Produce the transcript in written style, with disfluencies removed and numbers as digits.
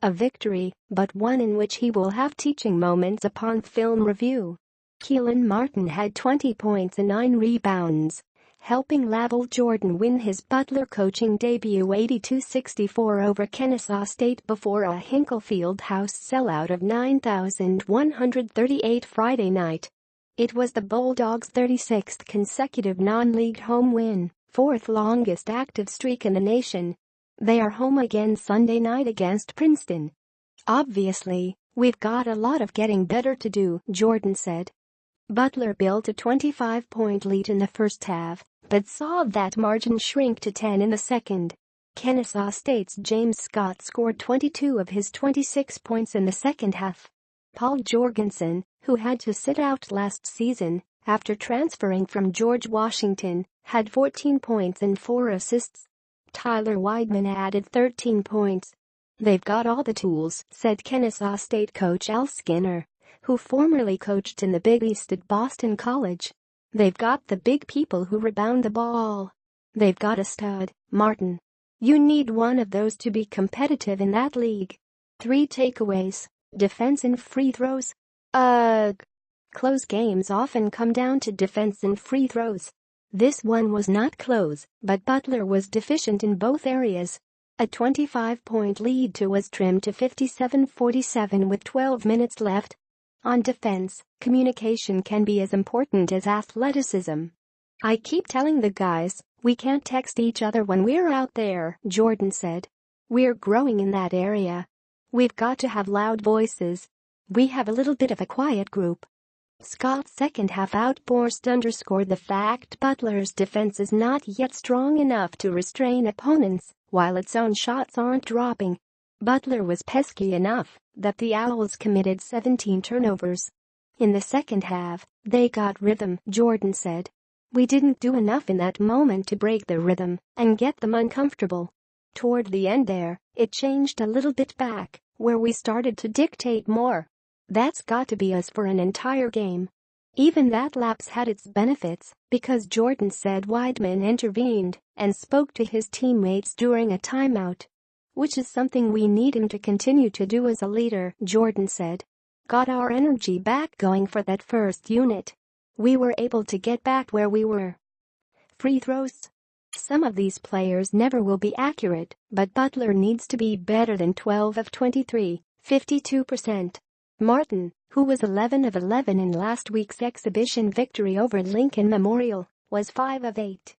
A victory, but one in which he will have teaching moments upon film review. Keelan Martin had 20 points and 9 rebounds, helping Lavelle Jordan win his Butler coaching debut 82-64 over Kennesaw State before a Hinkle Fieldhouse sellout of 9,138 Friday night. It was the Bulldogs' 36th consecutive non-league home win, fourth longest active streak in the nation. They are home again Sunday night against Princeton. "Obviously, we've got a lot of getting better to do," Jordan said. Butler built a 25-point lead in the first half, but saw that margin shrink to 10 in the second. Kennesaw State's James Scott scored 22 of his 26 points in the second half. Paul Jorgensen, who had to sit out last season after transferring from George Washington, had 14 points and 4 assists. Tyler Weidman added 13 points. "They've got all the tools," said Kennesaw State coach Al Skinner, who formerly coached in the Big East at Boston College. "They've got the big people who rebound the ball. They've got a stud, Martin. You need one of those to be competitive in that league." 3 takeaways. Defense and free throws. Close games often come down to defense and free throws. This one was not close, but Butler was deficient in both areas. A 25-point lead was trimmed to 57-47 with 12 minutes left. On defense, communication can be as important as athleticism. "I keep telling the guys, we can't text each other when we're out there," Jordan said. "We're growing in that area. We've got to have loud voices. We have a little bit of a quiet group." Scott's second-half outburst underscored the fact Butler's defense is not yet strong enough to restrain opponents, while its own shots aren't dropping. Butler was pesky enough that the Owls committed 17 turnovers. "In the second half, they got rhythm," Jordan said. "We didn't do enough in that moment to break the rhythm and get them uncomfortable. Toward the end there, it changed a little bit back, where we started to dictate more. That's got to be us for an entire game." Even that lapse had its benefits, because Jordan said Weidman intervened and spoke to his teammates during a timeout. "Which is something we need him to continue to do as a leader," Jordan said. "Got our energy back going for that first unit. We were able to get back where we were." Free throws. Some of these players never will be accurate, but Butler needs to be better than 12 of 23, 52%. Martin, who was 11 of 11 in last week's exhibition victory over Lincoln Memorial, was 5 of 8.